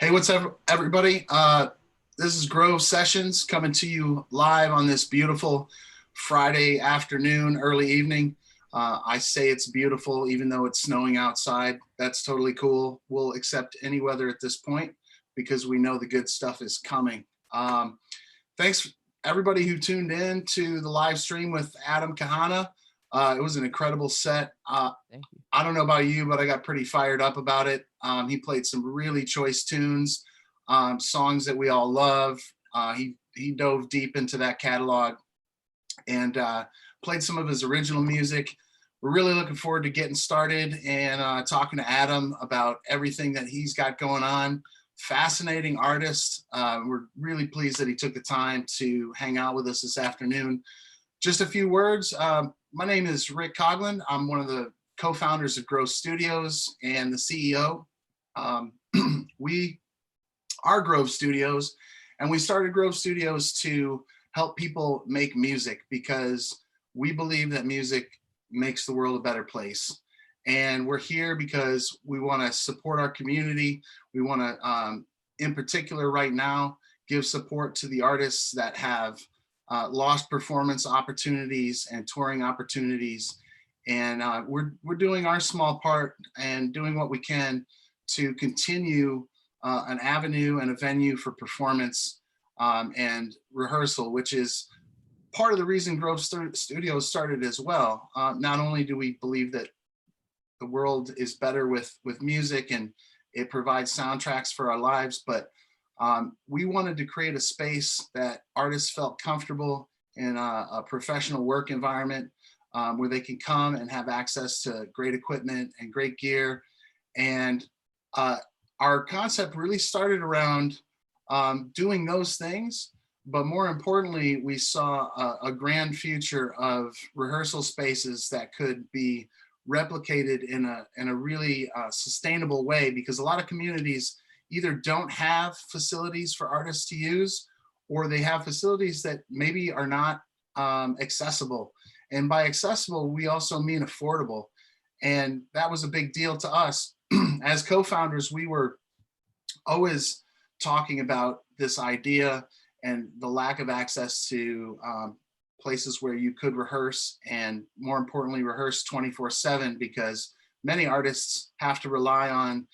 Hey, what's up, everybody? This is Grove Sessions coming to you live on this beautiful Friday afternoon, early evening. I say it's beautiful, even though it's snowing outside. That's totally cool. We'll accept any weather at this point because we know the good stuff is coming. Thanks, everybody who tuned in to the live stream with Adam Kahana. It was an incredible set. Thank you. I don't know about you, but I got pretty fired up about it. He played some really choice tunes, songs that we all love. He dove deep into that catalog and played some of his original music. We're really looking forward to getting started and talking to Adam about everything that he's got going on. Fascinating artist. We're really pleased that he took the time to hang out with us this afternoon. Just a few words. My name is Rick Coughlin. I'm one of the co-founders of Grove Studios and the CEO. We are Grove Studios, and we started Grove Studios to help people make music because we believe that music makes the world a better place. And we're here because we want to support our community. We want to, in particular right now, give support to the artists that have lost performance opportunities and touring opportunities. And we're doing our small part and doing what we can to continue an avenue and a venue for performance and rehearsal, which is part of the reason Grove Studios started as well. Not only do we believe that the world is better with music and it provides soundtracks for our lives, but we wanted to create a space that artists felt comfortable in a professional work environment where they can come and have access to great equipment and great gear. And our concept really started around doing those things. But more importantly, we saw a grand future of rehearsal spaces that could be replicated in a really sustainable way, because a lot of communities either don't have facilities for artists to use, or they have facilities that maybe are not accessible. And by accessible, we also mean affordable. And that was a big deal to us. As co-founders, we were always talking about this idea and the lack of access to places where you could rehearse, and more importantly, rehearse 24/7, because many artists have to rely on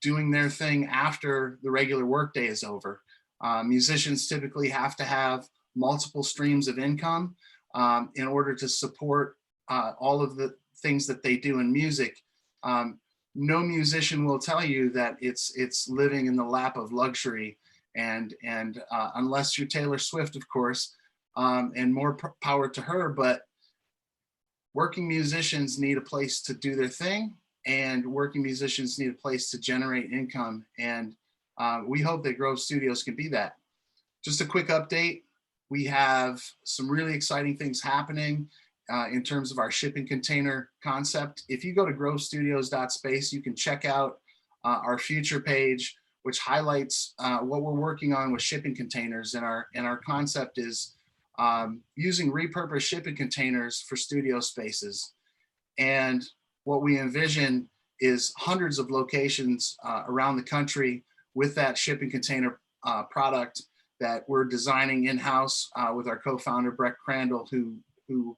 doing their thing after the regular workday is over. Musicians typically have to have multiple streams of income in order to support all of the things that they do in music. No musician will tell you that it's living in the lap of luxury, and unless you're Taylor Swift, of course, and more power to her. But working musicians need a place to do their thing, and working musicians need a place to generate income. And we hope that Grove Studios can be that. Just a quick update. We have some really exciting things happening in terms of our shipping container concept. If you go to grovestudios.space, you can check out our future page, which highlights what we're working on with shipping containers. And our concept is using repurposed shipping containers for studio spaces. And what we envision is hundreds of locations around the country with that shipping container product that we're designing in-house with our co-founder, Brett Crandall, who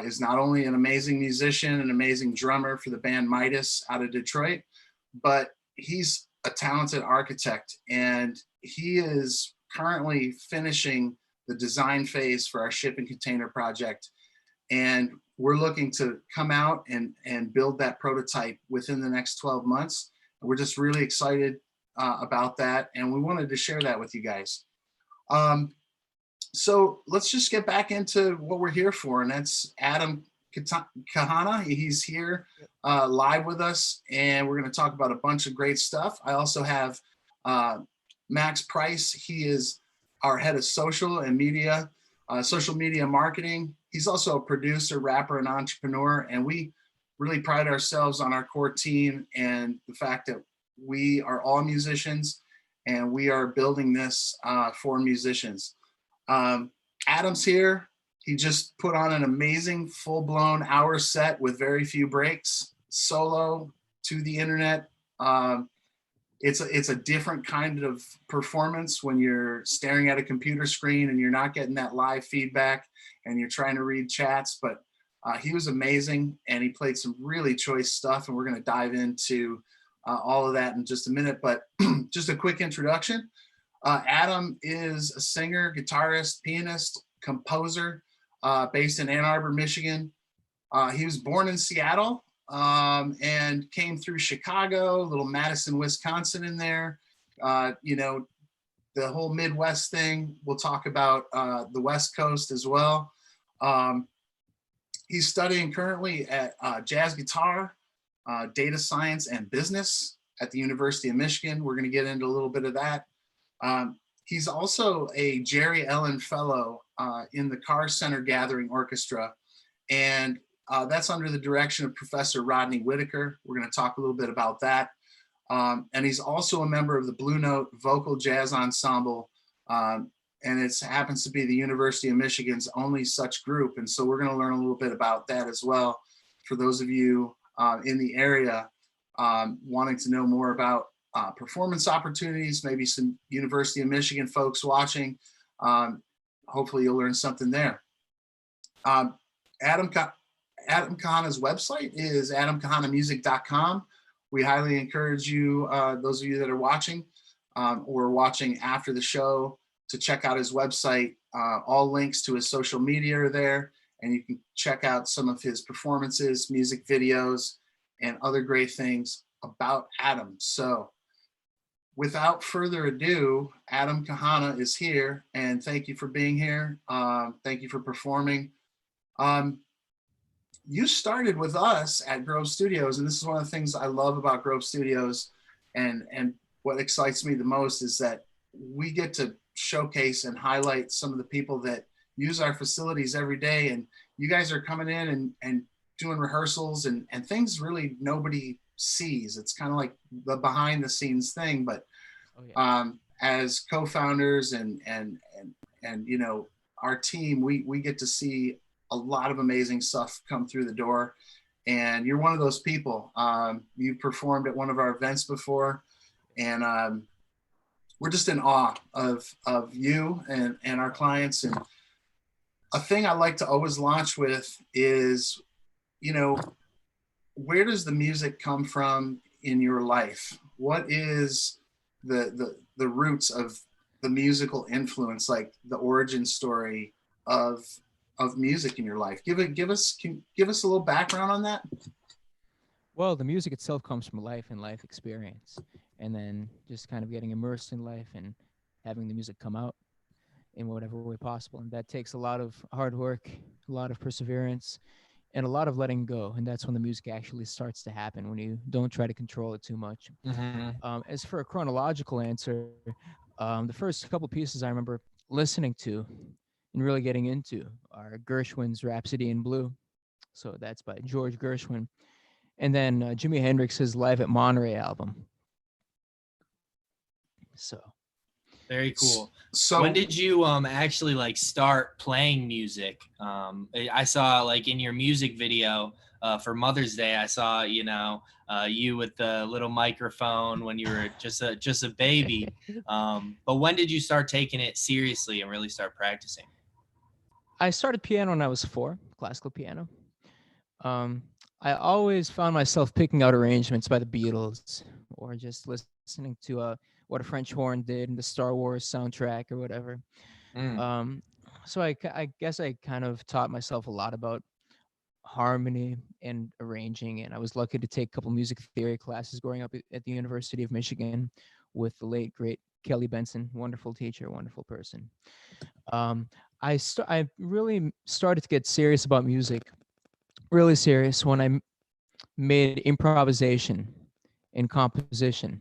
is not only an amazing musician, an amazing drummer for the band Midas out of Detroit, but he's a talented architect, and he is currently finishing the design phase for our shipping container project. And we're looking to come out and build that prototype within the next 12 months. We're just really excited about that, and we wanted to share that with you guys. So let's just get back into what we're here for, and that's Adam Kahana. He's here live with us, and we're going to talk about a bunch of great stuff. I also have Max Price. He is our head of social media marketing. He's also a producer, rapper, and entrepreneur, and we really pride ourselves on our core team and the fact that we are all musicians, and we are building this for musicians. Adam's here. He just put on an amazing full-blown hour set with very few breaks, solo, to the internet. it's a different kind of performance when you're staring at a computer screen and you're not getting that live feedback and you're trying to read chats. But he was amazing, and he played some really choice stuff, and we're going to dive into all of that in just a minute. But just a quick introduction. Adam is a singer, guitarist, pianist, composer, based in Ann Arbor, Michigan. He was born in Seattle, and came through Chicago, little Madison, Wisconsin in there. You know, the whole Midwest thing. We'll talk about the West Coast as well. He's studying currently at jazz guitar, data science, and business at the University of Michigan. We're going to get into a little bit of that. He's also a Jerry Ellen Fellow in the Carr Center Gathering Orchestra, and that's under the direction of Professor Rodney Whitaker. We're going to talk a little bit about that. And he's also a member of the Blue Note Vocal Jazz Ensemble, and it happens to be the University of Michigan's only such group. And so we're going to learn a little bit about that as well for those of you in the area wanting to know more about performance opportunities, maybe some University of Michigan folks watching. Hopefully you'll learn something there. Adam Kahana's website is adamkahanamusic.com. We highly encourage you, those of you that are watching or watching after the show, to check out his website. All links to his social media are there, and you can check out some of his performances, music videos, and other great things about Adam. So without further ado, Adam Kahana is here, and thank you for being here. Thank you for performing. You started with us at Grove Studios, and this is one of the things I love about Grove Studios, and what excites me the most is that we get to showcase and highlight some of the people that use our facilities every day. And you guys are coming in and doing rehearsals and things really nobody sees. It's kind of like the behind the scenes thing, but as co-founders and you know, our team, we get to see a lot of amazing stuff come through the door. And you're one of those people. You've performed at one of our events before, and we're just in awe of you and our clients. And a thing I like to always launch with is, you know, where does the music come from in your life? What is the roots of the musical influence, like the origin story of music in your life? Give us a little background on that. Well, the music itself comes from life and life experience, and then just kind of getting immersed in life and having the music come out in whatever way possible. And that takes a lot of hard work, a lot of perseverance, and a lot of letting go. And that's when the music actually starts to happen, when you don't try to control it too much. As for a chronological answer, the first couple pieces I remember listening to and really getting into are Gershwin's Rhapsody in Blue. So that's by George Gershwin. And then Jimi Hendrix's Live at Monterey album. So very cool. So when did you actually like start playing music? I saw like in your music video for Mother's Day, I saw, you know, you with the little microphone when you were just a baby. But when did you start taking it seriously and really start practicing? I started piano when I was 4, classical piano. I always found myself picking out arrangements by the Beatles, or just listening to what a French horn did in the Star Wars soundtrack or whatever. So I guess I kind of taught myself a lot about harmony and arranging, and I was lucky to take a couple music theory classes growing up at the University of Michigan with the late great Kelly Benson, wonderful teacher, wonderful person. I really started to get serious about music, really serious, when I made improvisation and composition,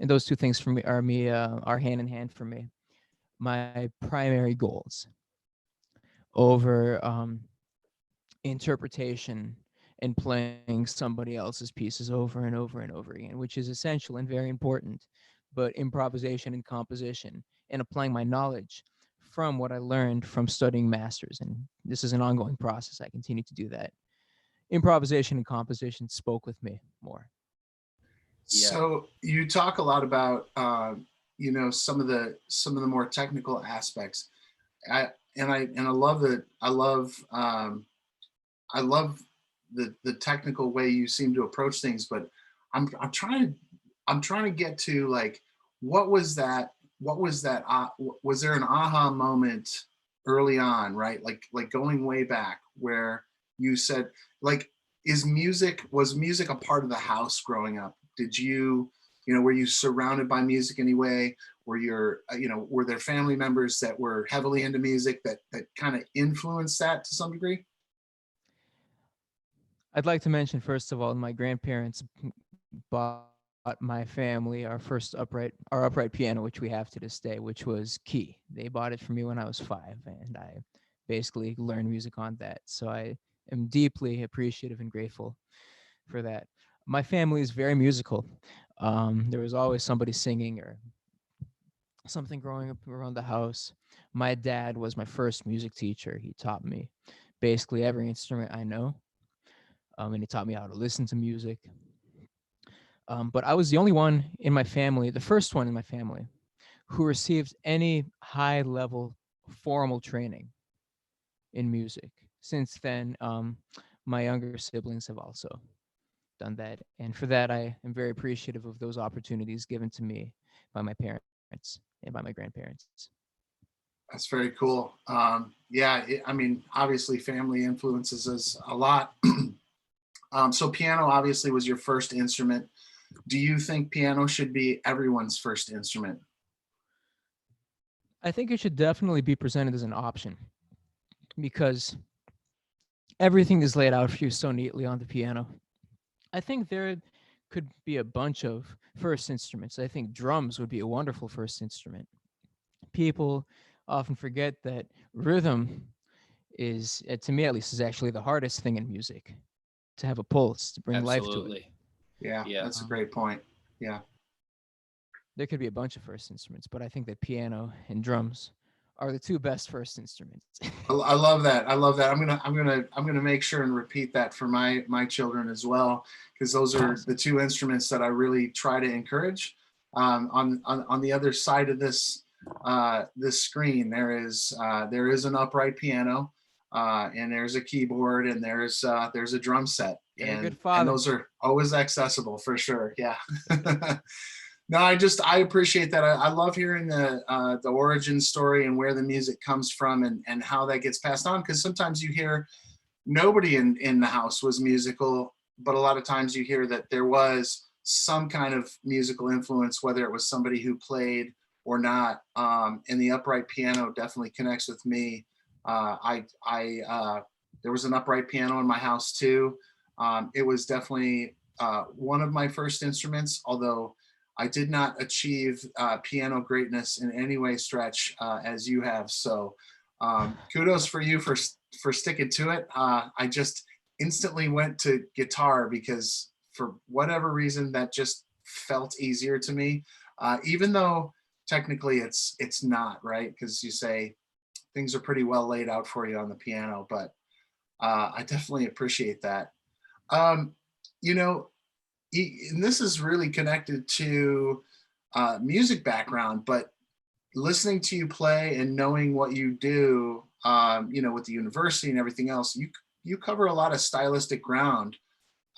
and those two things for me are hand in hand for me, my primary goals over interpretation and playing somebody else's pieces over and over and over again, which is essential and very important. But improvisation and composition, and applying my knowledge from what I learned from studying masters, and this is an ongoing process. I continue to do that. Improvisation and composition spoke with me more. Yeah. So you talk a lot about some of the more technical aspects. I love that. I love the technical way you seem to approach things, but I'm trying to get to like what was that was there an aha moment early on, right? Like going way back where you said like was music a part of the house growing up? Did you were you surrounded by music anyway? Were there family members that were heavily into music that kind of influenced that to some degree? I'd like to mention, first of all, my grandparents bought my family our upright piano, which we have to this day, which was key. They bought it for me when I was 5, and I basically learned music on that. So I am deeply appreciative and grateful for that. My family is very musical. There was always somebody singing or something growing up around the house. My dad was my first music teacher. He taught me basically every instrument I know, and he taught me how to listen to music. But I was the only one in my family, the first one in my family, who received any high level formal training in music. Since then, my younger siblings have also done that. And for that, I am very appreciative of those opportunities given to me by my parents and by my grandparents. That's very cool. Yeah, I mean, obviously, family influences us a lot. So, piano obviously was your first instrument. Do you think piano should be everyone's first instrument? I think it should definitely be presented as an option because everything is laid out for you so neatly on the piano. I think there could be a bunch of first instruments. I think drums would be a wonderful first instrument. People often forget that rhythm is, to me at least, is actually the hardest thing in music, to have a pulse, to bring life to it. Absolutely. Yeah, Yeah. that's a great point. Yeah. There could be a bunch of first instruments, but I think that piano and drums are the two best first instruments. I love that. I love that. I'm gonna make sure and repeat that for my children as well, because those are Awesome. the two instruments that I really try to encourage. On the other side of this screen, there is an upright piano, and there's a keyboard, and there's a drum set, Very good and father. those are always accessible for sure. Yeah. No, I appreciate that. I love hearing the origin story and where the music comes from and how that gets passed on. Because sometimes you hear nobody in the house was musical, but a lot of times you hear that there was some kind of musical influence, whether it was somebody who played or not. And the upright piano definitely connects with me. There was an upright piano in my house too. It was definitely one of my first instruments, although I did not achieve piano greatness in any way stretch as you have. So kudos for you for sticking to it. I just instantly went to guitar because for whatever reason that just felt easier to me, even though technically it's not, right? Because you say things are pretty well laid out for you on the piano, but I definitely appreciate that. Um, you know, and this is really connected to music background, but listening to you play and knowing what you do, with the university and everything else, you cover a lot of stylistic ground,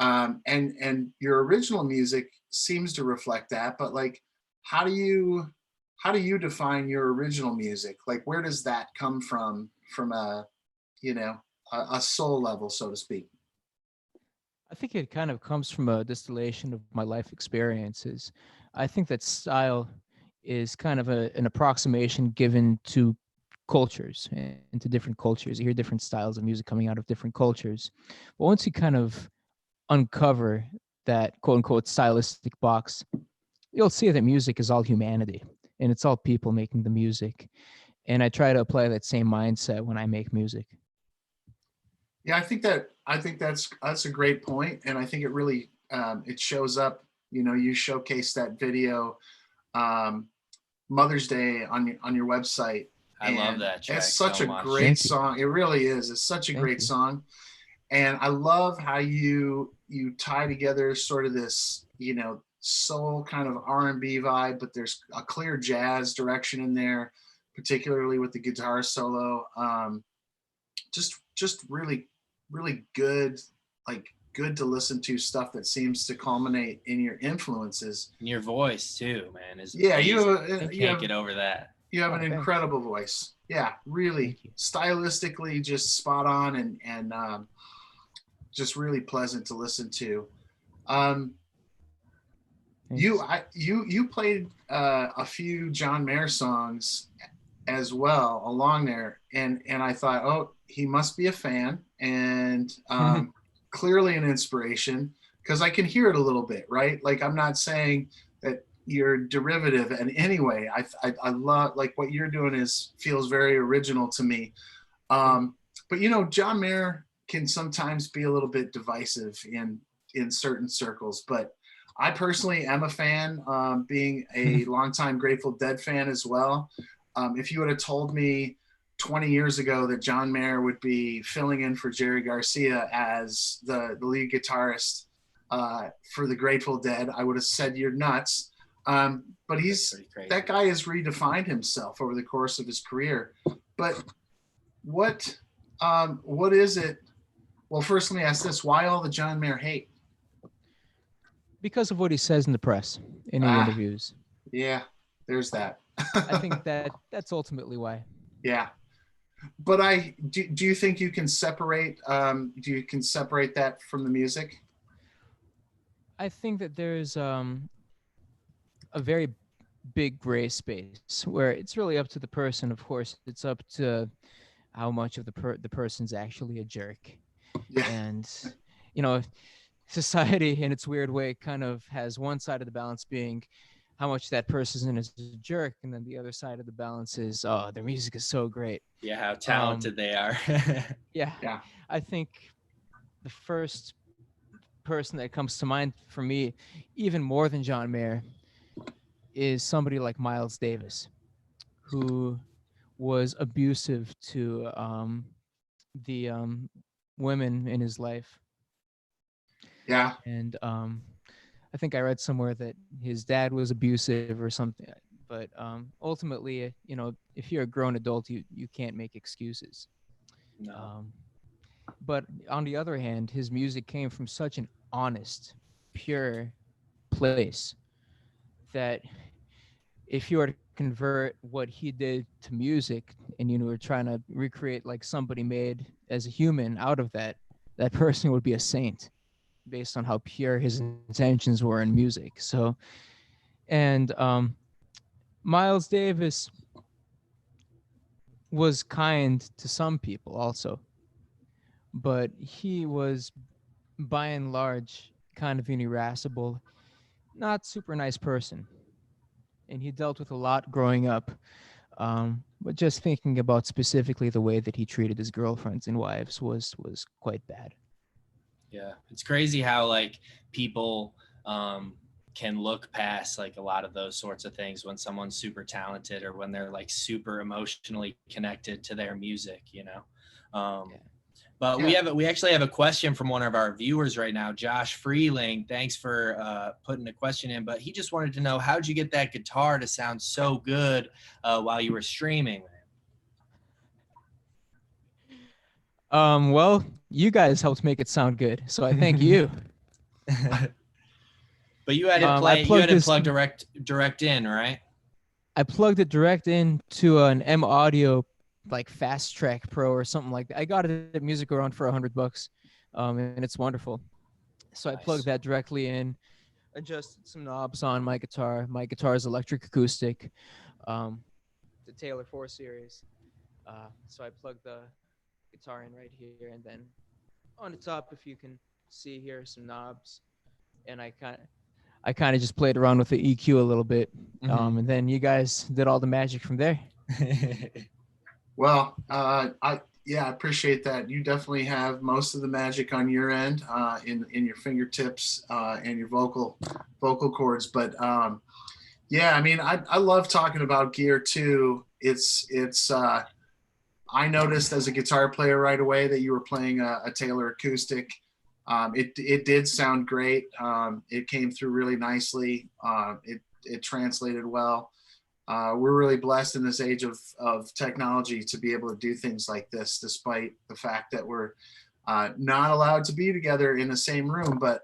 and your original music seems to reflect that. But like, how do you define your original music? Like, where does that come from a soul level, so to speak? I think it kind of comes from a distillation of my life experiences. I think that style is kind of an approximation given to cultures and to different cultures. You hear different styles of music coming out of different cultures. But once you kind of uncover that quote unquote stylistic box, you'll see that music is all humanity and it's all people making the music. And I try to apply that same mindset when I make music. Yeah, I think that's a great point, and I think it really it shows up. You showcase that video, um, Mother's Day on your website, I love and that track it's such so a much. great Thank you. song. It really is. It's such a Thank great you. song, and I love how you tie together sort of this soul kind of R&B vibe, but there's a clear jazz direction in there, particularly with the guitar solo. Just really, really good, like good to listen to stuff that seems to culminate in your influences. And your voice too, man, is Yeah, amazing. you Can't have get over that. you have Oh, an thanks. incredible voice. Yeah, really Thank you. stylistically just spot on and just really pleasant to listen to. Um, you Thanks. you played a few John Mayer songs as well along there, and I thought, oh, he must be a fan and clearly an inspiration because I can hear it a little bit, right? Like I'm not saying that you're derivative in any way. I love like what you're doing is feels very original to me. But John Mayer can sometimes be a little bit divisive in certain circles, but I personally am a fan, being a longtime Grateful Dead fan as well. If you would have told me 20 years ago that John Mayer would be filling in for Jerry Garcia as the lead guitarist for the Grateful Dead, I would have said you're nuts. But That's pretty crazy. that guy has redefined himself over the course of his career. But what is it? Well, first let me ask this: why all the John Mayer hate? Because of what he says in the press, in the Ah. interviews. Yeah, there's that. I think that's ultimately why. Yeah, but do you think you can separate that from the music? I think that there's a very big gray space where it's really up to the person. Of course, it's up to how much of the person's actually a jerk. Yeah, And society in its weird way kind of has one side of the balance being how much that person is a jerk, and then the other side of the balance is, oh, their music is so great. Yeah, how talented they are. Yeah. Yeah. I think the first person that comes to mind for me, even more than John Mayer, is somebody like Miles Davis, who was abusive to the women in his life. yeah, And I think I read somewhere that his dad was abusive or something. But ultimately, if you're a grown adult, you can't make excuses. No. But on the other hand, his music came from such an honest, pure place that if you were to convert what he did to music and you were trying to recreate like somebody made as a human out of that person would be a saint based on how pure his intentions were in music. So, and Miles Davis was kind to some people also, but he was by and large kind of an irascible, not super nice person. And he dealt with a lot growing up. But just thinking about specifically the way that he treated his girlfriends and wives was quite bad. Yeah, it's crazy how like people can look past like a lot of those sorts of things when someone's super talented or when they're like super emotionally connected to their music, But we actually have a question from one of our viewers right now, Josh Freeling. Thanks for putting a question in, but he just wanted to know, how'd you get that guitar to sound so good while you were streaming? Well, you guys helped make it sound good, so I thank you. But you had it plugged direct in, right? I plugged it direct into an M Audio like Fast Track Pro or something like that. I got it at Music Around for $100, and it's wonderful. So I plugged that directly in, adjusted some knobs on my guitar. My guitar is electric acoustic, the Taylor 4 Series. So I plugged the guitar in right here, and then on the top, if you can see here, some knobs, and I kind of just played around with the EQ a little bit, and then you guys did all the magic from there. Well, I appreciate that. You definitely have most of the magic on your end, in your fingertips and your vocal cords. But I mean, I love talking about gear too. It's I noticed as a guitar player right away that you were playing a Taylor acoustic. It did sound great. It came through really nicely. It translated well. We're really blessed in this age of technology to be able to do things like this, despite the fact that we're not allowed to be together in the same room. But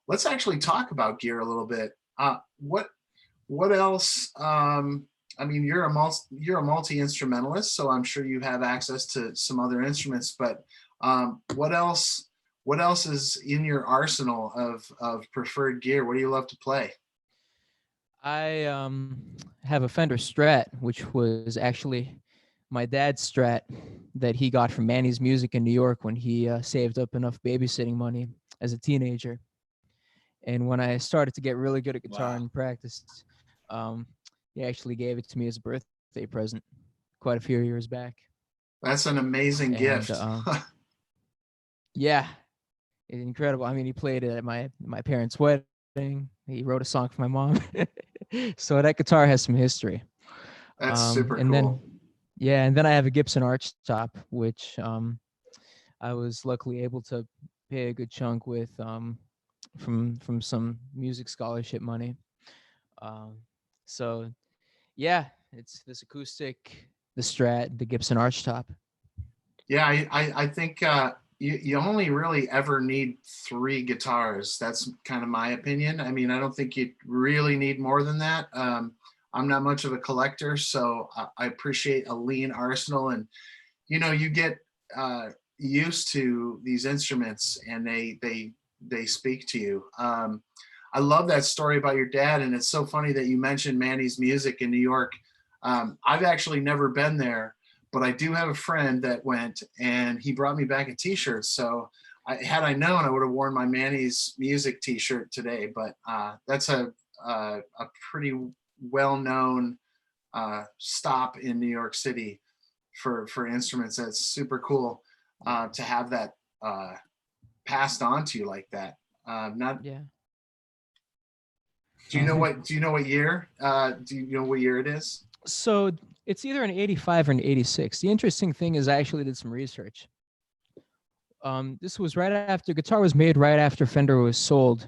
let's actually talk about gear a little bit. What else? I mean, you're a multi instrumentalist, so I'm sure you have access to some other instruments. But what else? What else is in your arsenal of preferred gear? What do you love to play? I have a Fender Strat, which was actually my dad's Strat that he got from Manny's Music in New York when he saved up enough babysitting money as a teenager. And when I started to get really good at guitar Wow. and practiced, he actually gave it to me as a birthday present quite a few years back. That's an amazing And, gift. Yeah, it's incredible. I mean, he played it at my parents' wedding. He wrote a song for my mom. So that guitar has some history. That's super and cool. then I have a Gibson Archtop, which I was luckily able to pay a good chunk with from some music scholarship money. So yeah, it's this acoustic, the Strat, the Gibson Archtop. Yeah, I think you only really ever need 3 guitars. That's kind of my opinion. I mean, I don't think you really need more than that. I'm not much of a collector, so I appreciate a lean arsenal. And you get used to these instruments, and they speak to you. I love that story about your dad, and it's so funny that you mentioned Manny's Music in New York. I've actually never been there, but I do have a friend that went, and he brought me back a T-shirt. So had I known, I would have worn my Manny's Music T-shirt today. But that's a pretty well-known stop in New York City for instruments. That's super cool to have that passed on to you like that. Not. Yeah. Do you know what year? Do you know what year it is? So it's either an 85 or an 86. The interesting thing is I actually did some research. This was guitar was made right after Fender was sold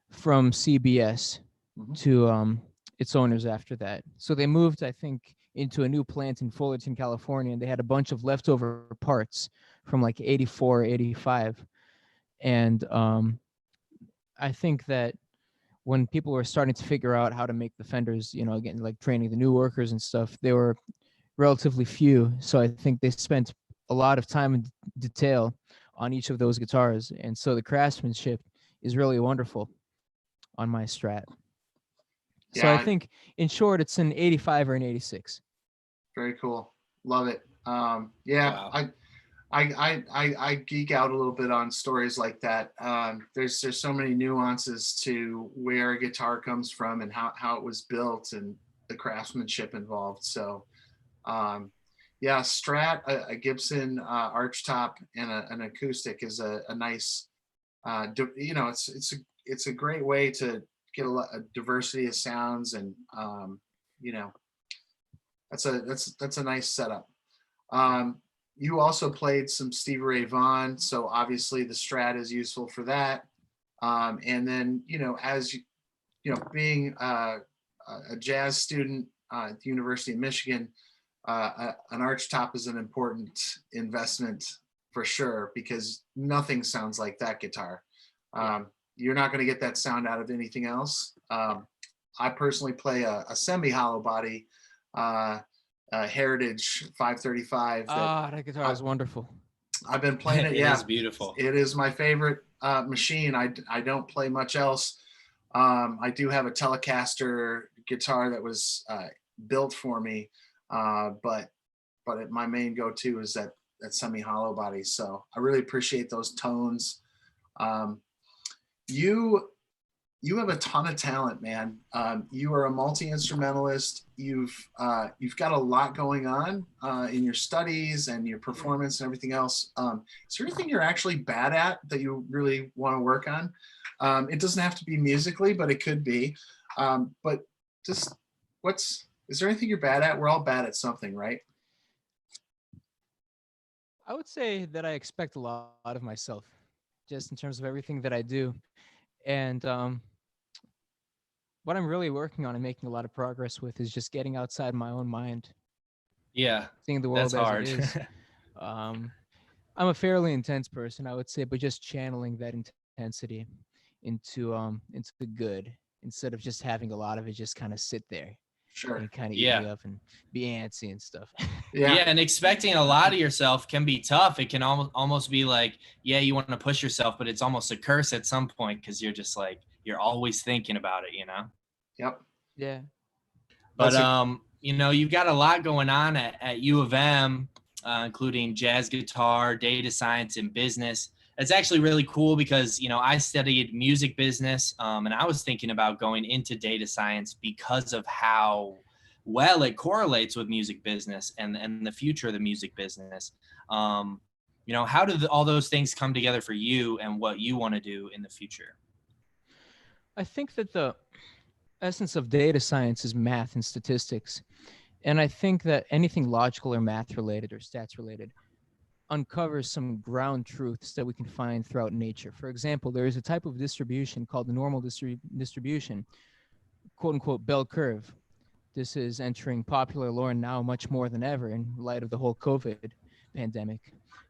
from CBS to its owners after that. So they moved, I think, into a new plant in Fullerton, California, and they had a bunch of leftover parts from like 84, 85. And I think that when people were starting to figure out how to make the Fenders, again, like training the new workers and stuff, they were relatively few. So I think they spent a lot of time and detail on each of those guitars. And so the craftsmanship is really wonderful on my Strat. So Yeah. I think, in short, it's an 85 or an 86. Very cool. Love it. Yeah, Wow. I geek out a little bit on stories like that. There's so many nuances to where a guitar comes from and how it was built and the craftsmanship involved. So, yeah, Strat, a Gibson Archtop, and an acoustic is a nice. It's a great way to get a diversity of sounds, and that's a nice setup. You also played some Stevie Ray Vaughan, so obviously the Strat is useful for that. And then, as being a jazz student at the University of Michigan, an Archtop is an important investment for sure, because nothing sounds like that guitar. You're not going to get that sound out of anything else. I personally play a semi-hollow body Heritage 535. That guitar is wonderful. I've been playing it. It Yeah, is beautiful. It is my favorite machine. I don't play much else. I do have a Telecaster guitar that was built for me, but my main go-to is that semi-hollow body. So I really appreciate those tones. You have a ton of talent, man. You are a multi-instrumentalist. You've got a lot going on in your studies and your performance and everything else. Is there anything you're actually bad at that you really want to work on? It doesn't have to be musically, but it could be. But just is there anything you're bad at? We're all bad at something, right? I would say that I expect a lot of myself, just in terms of everything that I do. And what I'm really working on and making a lot of progress with is just getting outside my own mind, Yeah, seeing the that's world as it hard. is. Um, I'm a fairly intense person, I would say, but just channeling that intensity into good instead of just having a lot of it just kind of sit there Sure. and kind of eat Yeah. me up and be antsy and stuff. Yeah, Yeah. and expecting a lot of yourself can be tough. It can almost be like, yeah, you want to push yourself, but it's almost a curse at some point because you're just like you're always thinking about it, you know. Yep. Yeah. But That's a you know, you've got a lot going on at U of M, including jazz guitar, data science, and business. It's actually really cool because you know I studied music business, and I was thinking about going into data science because of how well it correlates with music business and the future of the music business. Um, you know, how did all those things come together for you and what you want to do in the future? I think that the essence of data science is math and statistics. And I think that anything logical or math related or stats related uncovers some ground truths that we can find throughout nature. For example, there is a type of distribution called the normal distribution, quote unquote bell curve. This is entering popular lore now much more than ever in light of the whole COVID pandemic,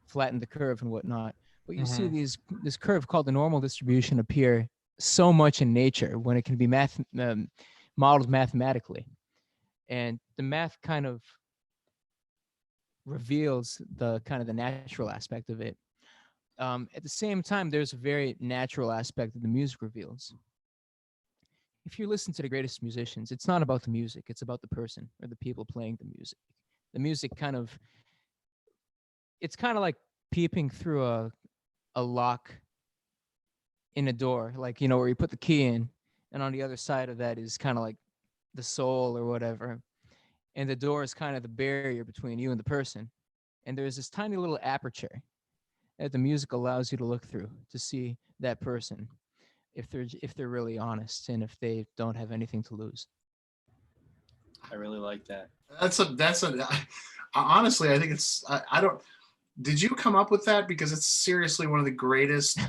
flatten the curve and whatnot. But you see Mm-hmm. this curve called the normal distribution appear so much in nature when it can be modeled mathematically. And the math kind of reveals the kind of the natural aspect of it. At the same time, there's a very natural aspect that the music reveals. If you listen to the greatest musicians, it's not about the music, it's about the person or the people playing the music. The music kind of, it's kind of like peeping through a lock in a door, like, you know, where you put the key in, and on the other side of that is kind of like the soul or whatever. And the door is kind of the barrier between you and the person. And there's this tiny little aperture that the music allows you to look through to see that person if they're really honest and if they don't have anything to lose. I really like that. that's a honestly, I think I don't, did you come up with that? Because it's seriously one of the greatest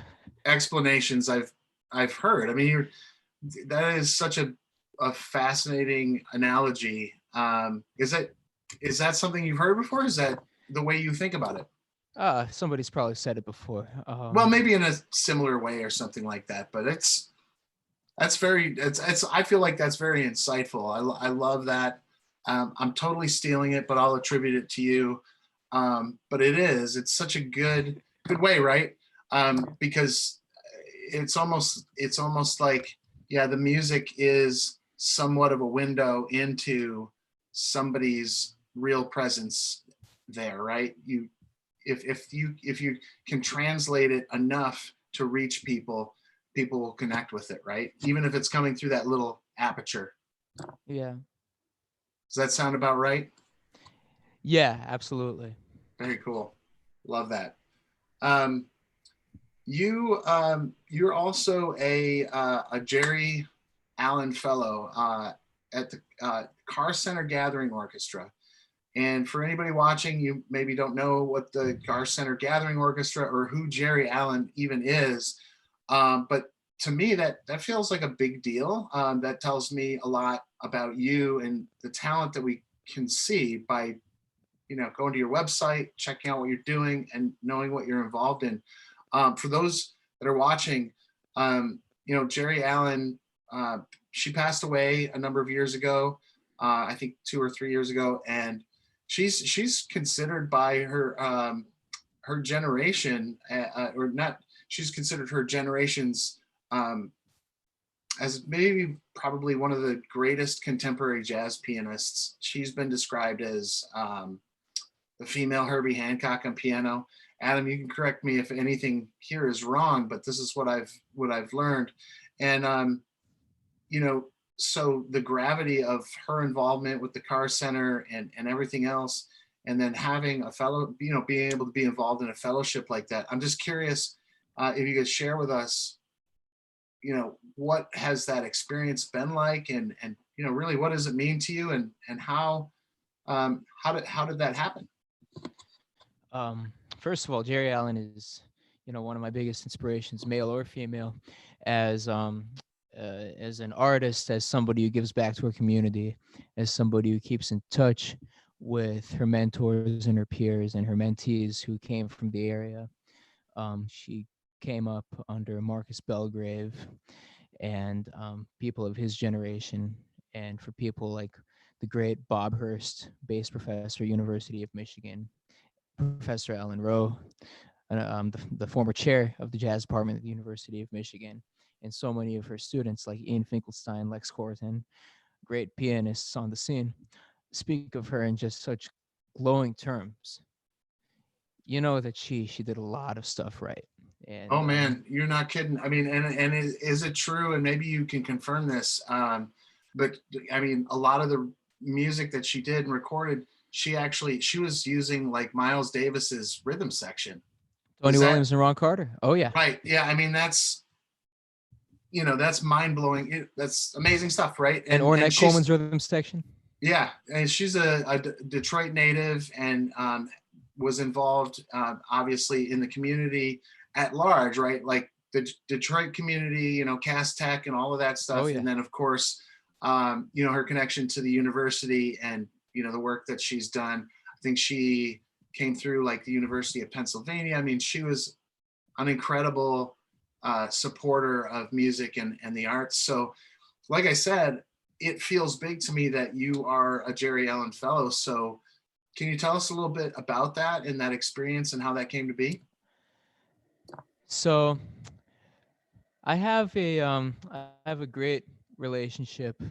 explanations I've heard. I mean, that is such a fascinating analogy. Is that something you've heard before? Is that the way you think about it? Somebody's probably said it before. Well, maybe in a similar way or something like that, but that's very it's I feel like that's very insightful. I love that. I'm totally stealing it, but I'll attribute it to you. But it's such a good way, right? Because it's almost like, yeah, the music is somewhat of a window into somebody's real presence there, right? If you can translate it enough to reach people, people will connect with it, right? Even if it's coming through that little aperture. Yeah. Does that sound about right? Yeah, absolutely. Very cool. Love that. Um, you're also a Jerry Allen Fellow at the Car Center Gathering Orchestra. And for anybody watching, you maybe don't know what the Car Center Gathering Orchestra or who Jerry Allen even is. But to me, that feels like a big deal. That tells me a lot about you and the talent that we can see by, going to your website, checking out what you're doing, and knowing what you're involved in. For those that are watching, Jerry Allen, she passed away a number of years ago. I think 2 or 3 years ago, and she's considered by her generation, or not. She's considered her generation's, as maybe probably one of the greatest contemporary jazz pianists. She's been described as the female Herbie Hancock on piano. Adam, you can correct me if anything here is wrong, but this is what I've learned. And so the gravity of her involvement with the Car Center and everything else, and then having a fellow, being able to be involved in a fellowship like that. I'm just curious if you could share with us, what has that experience been like, and really what does it mean to you, and how did that happen? first of all, Jerry Allen is, one of my biggest inspirations, male or female, as as an artist, as somebody who gives back to her community, as somebody who keeps in touch with her mentors and her peers and her mentees who came from the area. She came up under Marcus Belgrave and people of his generation, and for people like the great Bob Hurst, bass professor, University of Michigan, Professor Alan Rowe, the former chair of the jazz department at the University of Michigan, and so many of her students like Ian Finkelstein, Lex Corton, great pianists on the scene, speak of her in just such glowing terms. You know that she did a lot of stuff right. Oh And man, you're not kidding. I mean, and is it true? And maybe you can confirm this. But I mean, a lot of the music that she did and recorded, she was using like Miles Davis's rhythm section. Tony Is that Williams and Ron Carter. Oh yeah. right? Yeah. I mean, that's mind blowing. That's amazing stuff, right? And Ornette Coleman's rhythm section. Yeah, and she's a Detroit native and was involved obviously in the community at large, right? Like the Detroit community, Cass Tech and all of that stuff. Oh, yeah. And then of course, her connection to the university and, the work that she's done. I think she came through like the University of Pennsylvania. I mean, she was an incredible supporter of music and the arts. So like I said, it feels big to me that you are a Jerry Allen Fellow. So can you tell us a little bit about that and that experience and how that came to be? So I have a great relationship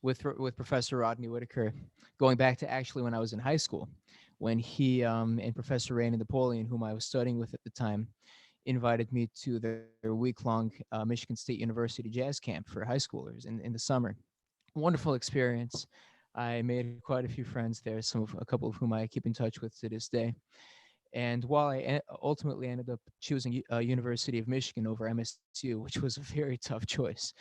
with Professor Rodney Whitaker, going back to actually when I was in high school, when he and Professor Raina Napoleon, whom I was studying with at the time, invited me to their week-long Michigan State University jazz camp for high schoolers in the summer. Wonderful experience. I made quite a few friends there, a couple of whom I keep in touch with to this day. And while I ultimately ended up choosing University of Michigan over MSU, which was a very tough choice,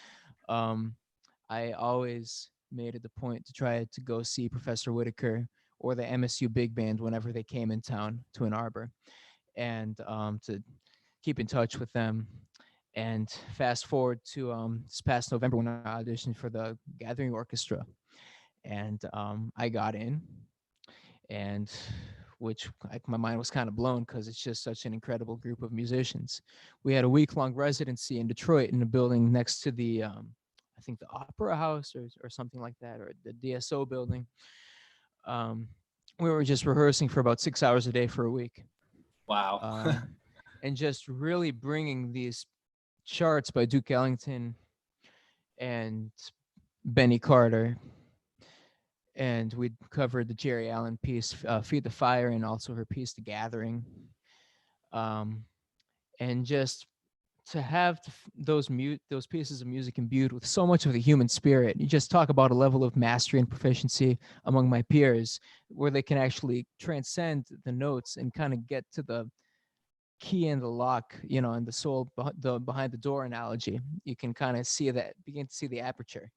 I always made it a point to try to go see Professor Whitaker or the MSU Big Band whenever they came in town to Ann Arbor, and to keep in touch with them. And fast forward to this past November when I auditioned for the Gathering Orchestra, and I got in, and which my mind was kind of blown because it's just such an incredible group of musicians. We had a week-long residency in Detroit in a building next to the, I think the Opera House or something like that, or the DSO building. We were just rehearsing for about 6 hours a day for a week. Wow. And just really bringing these charts by Duke Ellington and Benny Carter, and we covered the Jerry Allen piece, Feed the Fire, and also her piece, The Gathering. And just to have those pieces of music imbued with so much of the human spirit. You just talk about a level of mastery and proficiency among my peers where they can actually transcend the notes and kind of get to the key in the lock, and the soul behind the door analogy. You can kind of begin to see the aperture,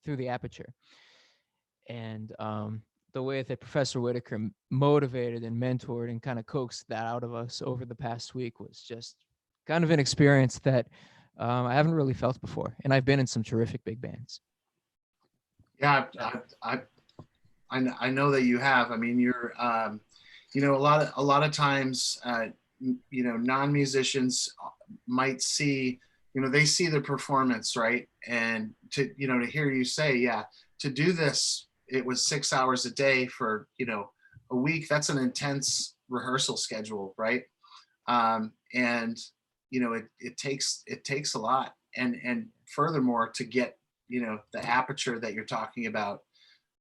through the aperture. And the way that Professor Whitaker motivated and mentored and kind of coaxed that out of us over the past week was just kind of an experience that I haven't really felt before. And I've been in some terrific big bands. Yeah, I know that you have. I mean, you're, a lot of times, non-musicians might see, they see the performance, right? And to hear you say, yeah, to do this, it was 6 hours a day for, a week. That's an intense rehearsal schedule, right? And, it takes a lot. And furthermore, to get, the aperture that you're talking about,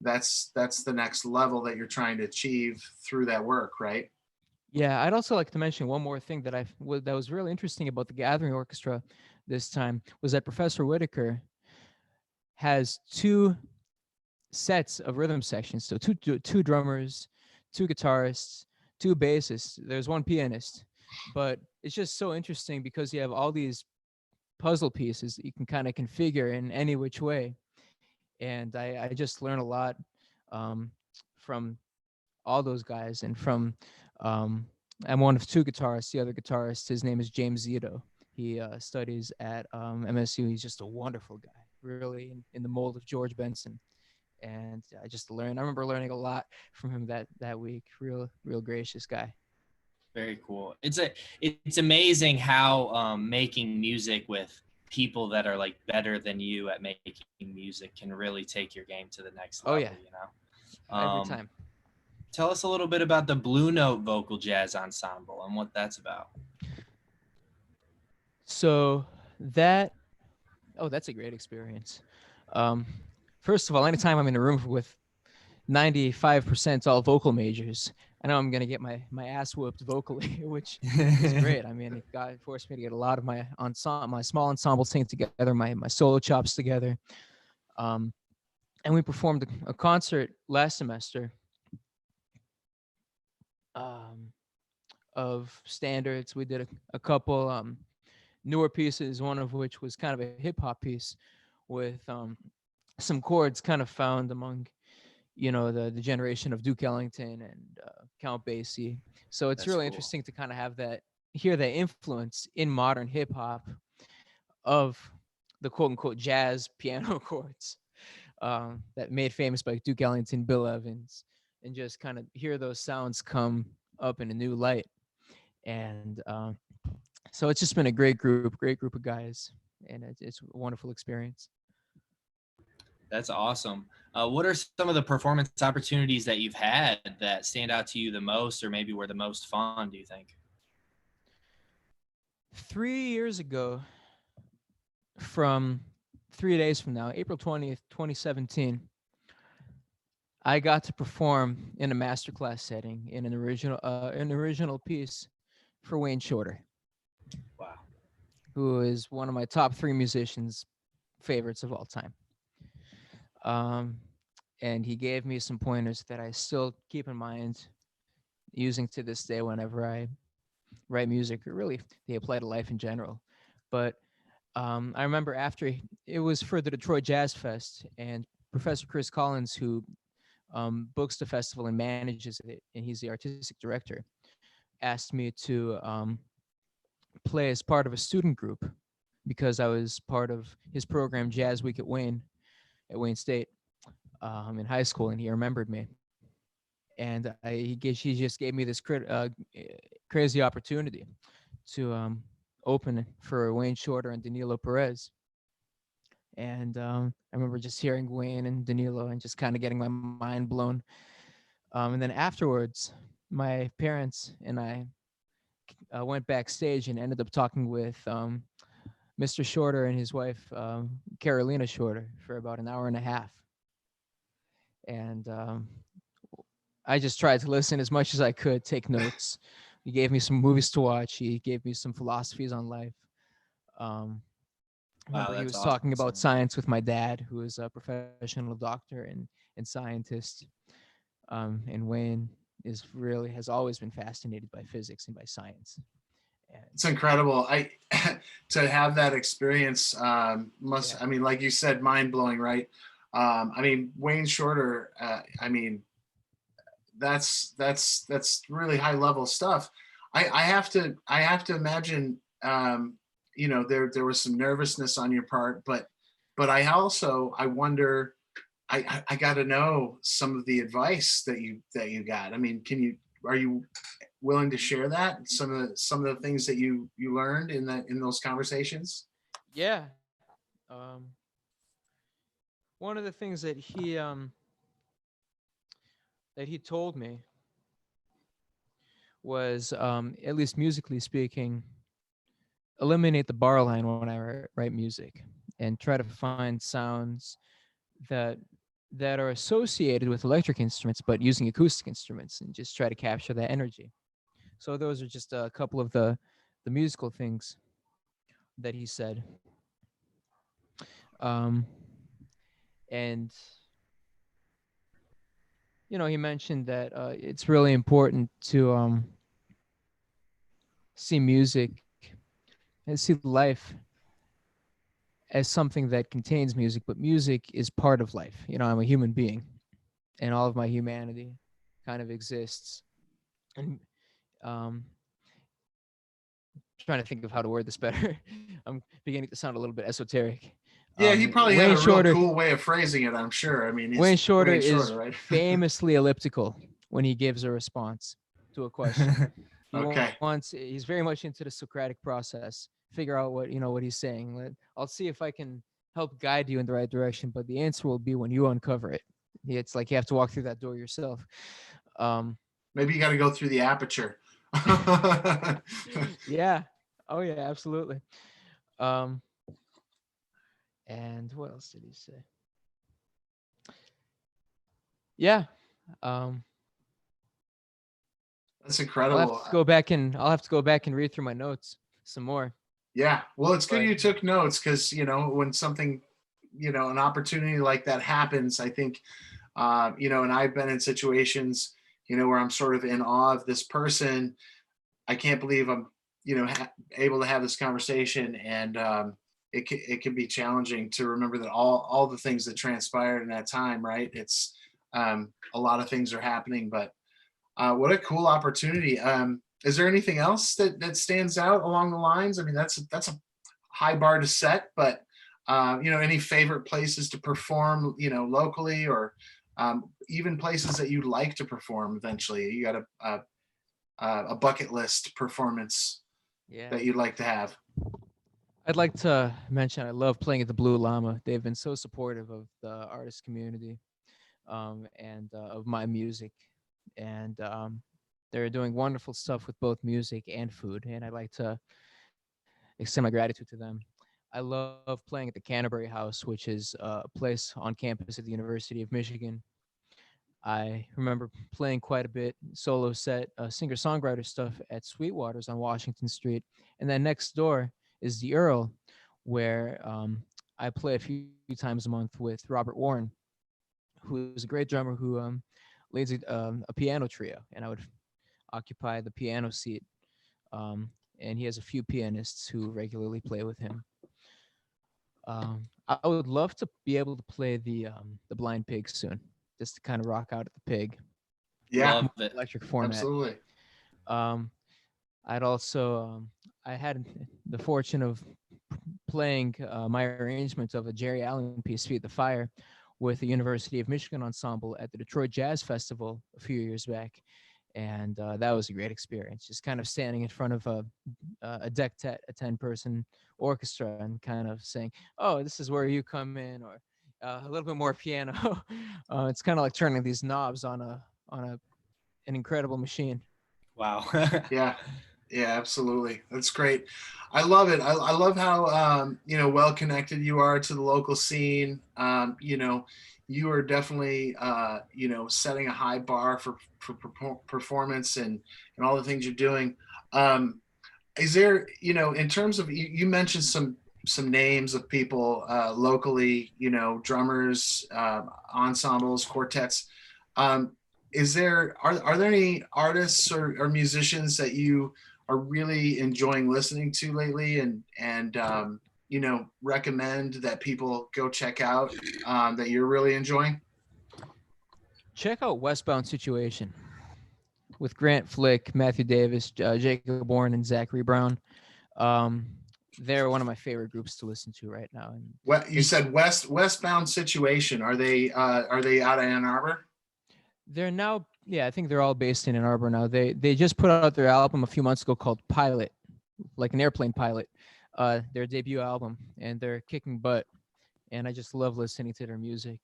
that's the next level that you're trying to achieve through that work, right? Yeah, I'd also like to mention one more thing that that was really interesting about the Gathering Orchestra this time was that Professor Whitaker has two sets of rhythm sections. So two drummers, two guitarists, two bassists. There's one pianist, but it's just so interesting because you have all these puzzle pieces that you can kind of configure in any which way. And I just learned a lot from all those guys and from I'm one of two guitarists. The other guitarist, his name is James Zito. He studies at MSU. He's just a wonderful guy, really in the mold of George Benson. And I just learned. I remember learning a lot from him that week. Real gracious guy. Very cool. It's amazing how making music with people that are like better than you at making music can really take your game to the next level. Oh yeah, You know, every time. Tell us a little bit about the Blue Note Vocal Jazz Ensemble and what that's about. So that's a great experience. First of all, anytime I'm in a room with 95% all vocal majors, I know I'm gonna get my ass whooped vocally, which is great. I mean, God forced me to get a lot of my small ensemble sing together, my solo chops together. And we performed a concert last semester of standards. We did a couple newer pieces, one of which was kind of a hip hop piece with some chords kind of found among, the generation of Duke Ellington and Count Basie. So it's That's really cool. interesting to kind of hear that influence in modern hip hop of the quote unquote jazz piano chords that made famous by Duke Ellington, Bill Evans, and just kind of hear those sounds come up in a new light. And so it's just been a great group of guys, and it's a wonderful experience. That's awesome. What are some of the performance opportunities that you've had that stand out to you the most, or maybe were the most fun, do you think? 3 years ago, from 3 days from now, April 20th, 2017, I got to perform in a masterclass setting in an original piece for Wayne Shorter. Wow. Who is one of my top 3 musicians favorites of all time. And he gave me some pointers that I still keep in mind using to this day whenever I write music, or really they apply to life in general. But I remember after it was for the Detroit Jazz Fest, and Professor Chris Collins, who books the festival and manages it, and he's the artistic director, asked me to play as part of a student group because I was part of his program Jazz Week at Wayne State in high school, and he remembered me. And he just gave me this crazy opportunity to open for Wayne Shorter and Danilo Perez. And I remember just hearing Wayne and Danilo and just kind of getting my mind blown. And then afterwards, my parents and I went backstage and ended up talking with Mr. Shorter and his wife, Carolina Shorter, for about an hour and a half. And I just tried to listen as much as I could, take notes. He gave me some movies to watch. He gave me some philosophies on life. Remember, he was talking about science with my dad, who is a professional doctor and scientist. And Wayne has always been fascinated by physics and by science. And it's incredible. To have that experience I mean, like you said, mind blowing, right? I mean, Wayne Shorter, I mean, that's really high level stuff. I have to imagine, there was some nervousness on your part, but I wonder, I got to know some of the advice that you got. I mean, are you willing to share that, some of the things that you learned in those conversations? Yeah. One of the things that he told me was, at least musically speaking, eliminate the bar line when I write music, and try to find sounds that are associated with electric instruments, but using acoustic instruments, and just try to capture that energy. So those are just a couple of the musical things that he said. And he mentioned that it's really important to see music and see life as something that contains music, but music is part of life. I'm a human being, and all of my humanity kind of exists and um, trying to think of how to word this better. I'm beginning to sound a little bit esoteric. Yeah, he probably had Wayne a real Shorter, cool way of phrasing it, I'm sure. I mean, Wayne he's Shorter Wayne is Shorter, right? famously elliptical when he gives a response to a question. Okay. He's very much into the Socratic process. Figure out what he's saying. I'll see if I can help guide you in the right direction, but the answer will be when you uncover it. It's like you have to walk through that door yourself. Um, Maybe you got to go through the aperture. yeah. Oh yeah, absolutely. Um, and what else did he say? Yeah. Um, That's I'll have incredible. to go back and read through my notes some more. Yeah. Well, it's good But you took notes because, when something, an opportunity like that happens, I think, and I've been in situations, where I'm sort of in awe of this person. I can't believe I'm, able to have this conversation, and it can be challenging to remember that all the things that transpired in that time, right? It's a lot of things are happening, but what a cool opportunity. Is there anything else that stands out along the lines? I mean, that's a high bar to set, but any favorite places to perform, locally, or even places that you'd like to perform eventually? You got a bucket list performance yeah. that you'd like to have? I'd like to mention I love playing at the Blue Llama. They've been so supportive of the artist community, and of my music, and they're doing wonderful stuff with both music and food. And I'd like to extend my gratitude to them. I love playing at the Canterbury House, which is a place on campus at the University of Michigan. I remember playing quite a bit solo set, singer-songwriter stuff at Sweetwater's on Washington Street, and then next door is the Earl, where I play a few times a month with Robert Warren, who is a great drummer who leads a piano trio, and I would occupy the piano seat. And he has a few pianists who regularly play with him. I would love to be able to play the Blind Pig soon, just to kind of rock out at the Pig, Yeah, Love it. electric format. absolutely. Um, I'd also I had the fortune of playing my arrangement of a Jerry Allen piece, "Feed the Fire," with the University of Michigan ensemble at the Detroit Jazz Festival a few years back, and that was a great experience. Just kind of standing in front of a dectet, a 10-person orchestra, and kind of saying, "Oh, this is where you come in," or a little bit more piano. It's kind of like turning these knobs on an incredible machine. Wow. Yeah, yeah, absolutely. That's great. I love it. I love how well connected you are to the local scene. You are definitely setting a high bar for performance and all the things you're doing. Is there, in terms of, you mentioned some names of people locally, drummers, ensembles, quartets. Um, are there any artists or musicians that you are really enjoying listening to lately, and recommend that people go check out, that you're really enjoying? Check out Westbound Situation with Grant Flick, Matthew Davis, Jacob Bourne, and Zachary Brown. Um, they're one of my favorite groups to listen to right now. And What you said, Westbound Situation. Are they out of Ann Arbor? they're now, yeah, I think they're all based in Ann Arbor now. They just put out their album a few months ago called Pilot, like an airplane pilot, their debut album, and they're kicking butt. And I just love listening to their music.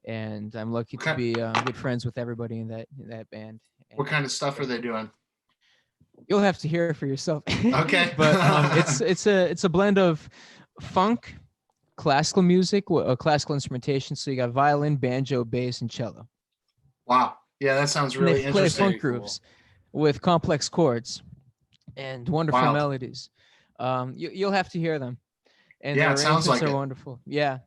And I'm lucky to Okay. be good friends with everybody in that band. What And kind of stuff are they doing? you'll have to hear it for yourself. Okay. But it's a blend of funk, classical music, classical instrumentation. So you got violin, banjo, bass, and cello. Wow. Yeah, that sounds And really they play interesting. funk grooves with complex chords and wonderful Wild. melodies. You'll have to hear them. And Yeah, their it sounds arrangements like are it. wonderful. Yeah.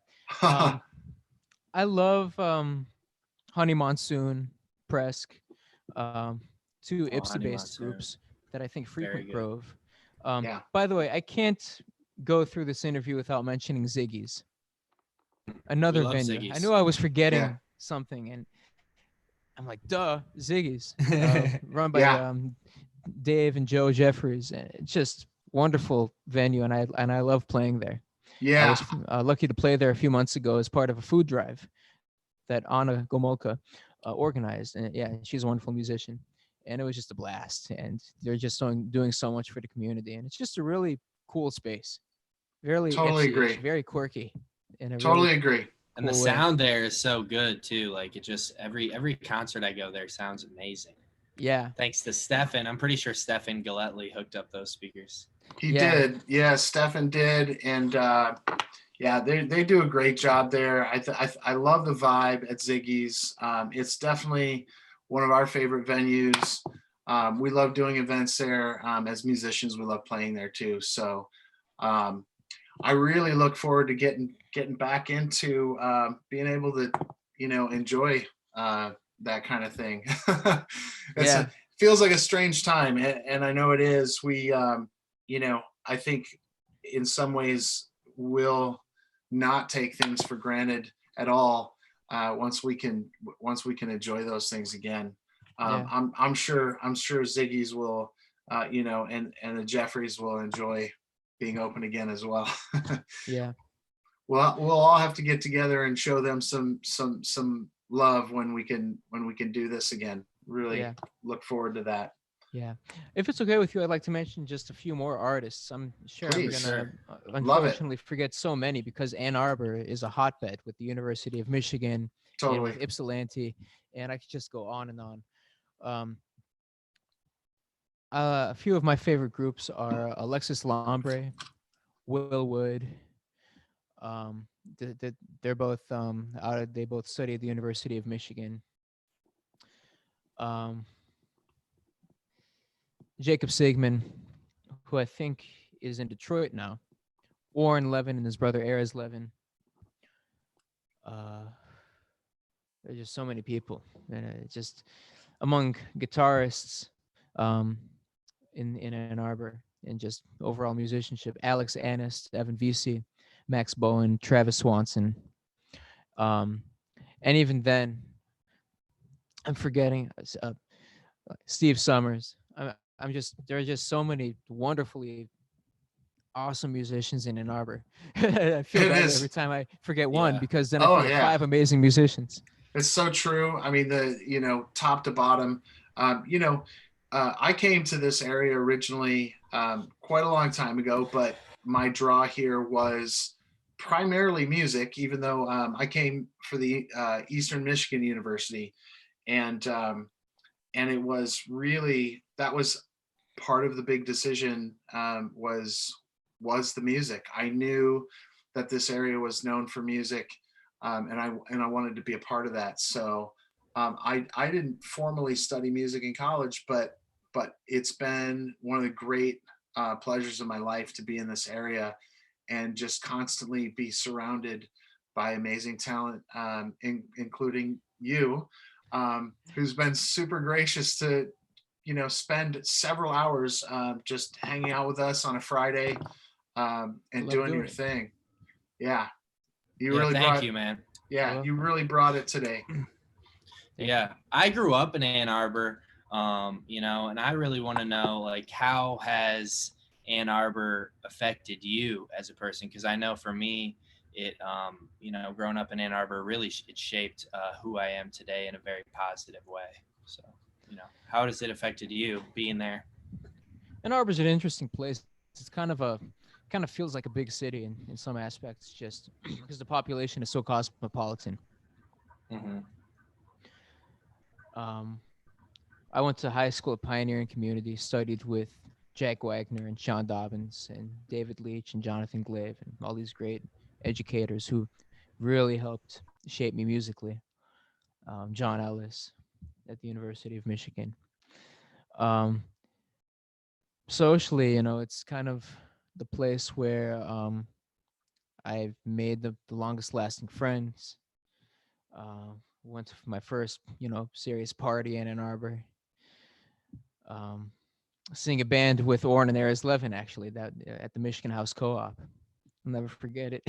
I love Honey Monsoon, Presk, two Oh, Honey Ipsy-based Monsoon. groups that I think Very frequent good. Grove. Yeah. By the way, I can't go through this interview without mentioning Ziggy's, another love venue. I Ziggy's. knew I was forgetting Yeah. something, and I'm like, duh, Ziggy's, run by Yeah. Dave and Joe Jeffries. And it's just wonderful venue, and I love playing there. I Yeah, was lucky to play there a few months ago as part of a food drive that Anna Gomolka organized. And yeah, she's a wonderful musician, and it was just a blast. And they're just doing so much for the community, and it's just a really cool space, very totally etchy, agree. very quirky, in a really Totally agree. And the cool way. sound there is so good too. Like it just every concert I go there sounds amazing. Yeah, Thanks to Stefan. I'm pretty sure Stefan Galletly hooked up those speakers. He yeah, did. Yeah, Stefan did. And yeah, they do a great job there. I love the vibe at Ziggy's. It's definitely one of our favorite venues. We love doing events there. As musicians, we love playing there too. So um, I really look forward to getting back into being able to, enjoy that kind of thing. It's yeah, a feels like a strange time, and I know it is. I think in some ways we'll not take things for granted at all once we can enjoy those things again. yeah, I'm sure Ziggy's will, and the Jeffries will enjoy being open again as well. yeah, Well, we'll all have to get together and show them some love when we can do this again. Really yeah. look forward to that. Yeah. If it's okay with you, I'd like to mention just a few more artists. I'm sure I'm Please, gonna love it. unfortunately forget so many because Ann Arbor is a hotbed with the University of Michigan and Totally. with Ypsilanti, and I could just go on and on. Um, a few of my favorite groups are Alexis Lambre, Will Wood. Um, they're both they both study at the University of Michigan. Um, Jacob Sigmund, who I think is in Detroit now. Warren Levin and his brother Erez Levin. Uh, there's just so many people, and just among guitarists um, in Ann Arbor, and just overall musicianship. Alex Annis, Evan Vesey, Max Bowen, Travis Swanson, um, and even then, I'm forgetting Steve Summers. I'm just there are just so many wonderfully awesome musicians in Ann Arbor. I feel It bad is. every time I forget one Yeah. because then I Oh forget yeah. five amazing musicians. It's so true. I mean, top to bottom. I came to this area originally quite a long time ago, but my draw here was primarily music. Even though I came for the Eastern Michigan University, and it was really that was part of the big decision, was the music. I knew that this area was known for music, and I wanted to be a part of that. So I didn't formally study music in college, but it's been one of the great pleasures of my life to be in this area and just constantly be surrounded by amazing talent, including you, who's been super gracious to spend several hours just hanging out with us on a Friday, I and love doing doing your it. thing. Yeah, you Yeah, really thank brought. you, man. You're Yeah, you welcome. really brought it today. Thank Yeah, I grew up in Ann Arbor, and I really want to know, like, how has Ann Arbor affected you as a person? Because I know for me, growing up in Ann Arbor, really it shaped who I am today in a very positive way. So, how has it affected you being there? Ann Arbor's an interesting place. It's kind of feels like a big city in some aspects, just because the population is so cosmopolitan. Hmm. Um, I went to high school at Pioneering Community, studied with Jack Wagner and Sean Dobbins and David Leach and Jonathan Glave and all these great educators who really helped shape me musically. John Ellis at the University of Michigan. Um, Socially, it's kind of the place where I've made the longest lasting friends. Went to my first, serious party in Ann Arbor. Um, Seeing a band with Orrin and Erez Levin actually that at the Michigan House Co-op. I'll never forget it.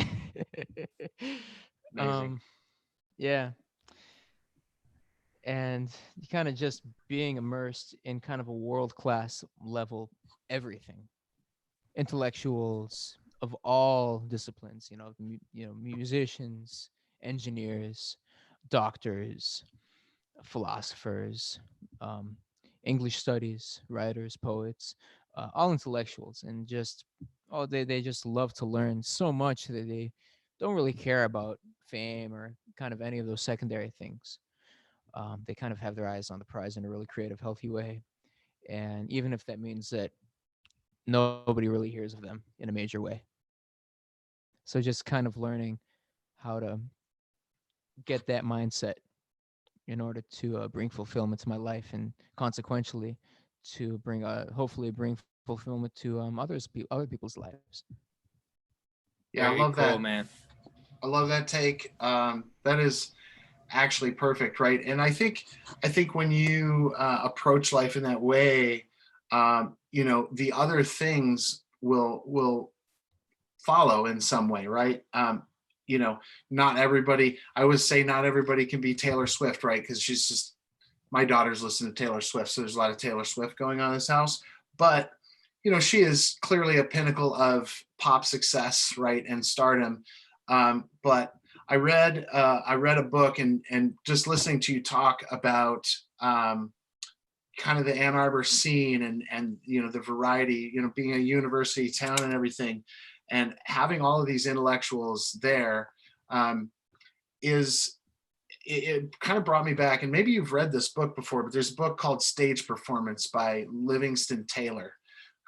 Amazing. um, yeah, and you kind of just being immersed in kind of a world class level everything, intellectuals of all disciplines, musicians, engineers, doctors, philosophers, um, English studies, writers, poets, all intellectuals, and just they just love to learn so much that they don't really care about fame or kind of any of those secondary things. They kind of have their eyes on the prize in a really creative, healthy way, and even if that means that nobody really hears of them in a major way. So just kind of learning how to get that mindset in order to bring fulfillment to my life, and consequentially to bring hopefully bring fulfillment to other people's lives. Yeah, I Very love cool, that. man. I love that take. That is actually perfect, right? And I think when you approach life in that way, the other things will follow in some way, right? You know, not everybody. I always say not everybody can be Taylor Swift, right? Because she's just my daughters listen to Taylor Swift, so there's a lot of Taylor Swift going on in this house. But she is clearly a pinnacle of pop success, right, and stardom. But I read a book, and just listening to you talk about kind of the Ann Arbor scene, and the variety, being a university town and everything, and having all of these intellectuals there, um, is it kind of brought me back. And maybe you've read this book before, but there's a book called Stage Performance by Livingston Taylor,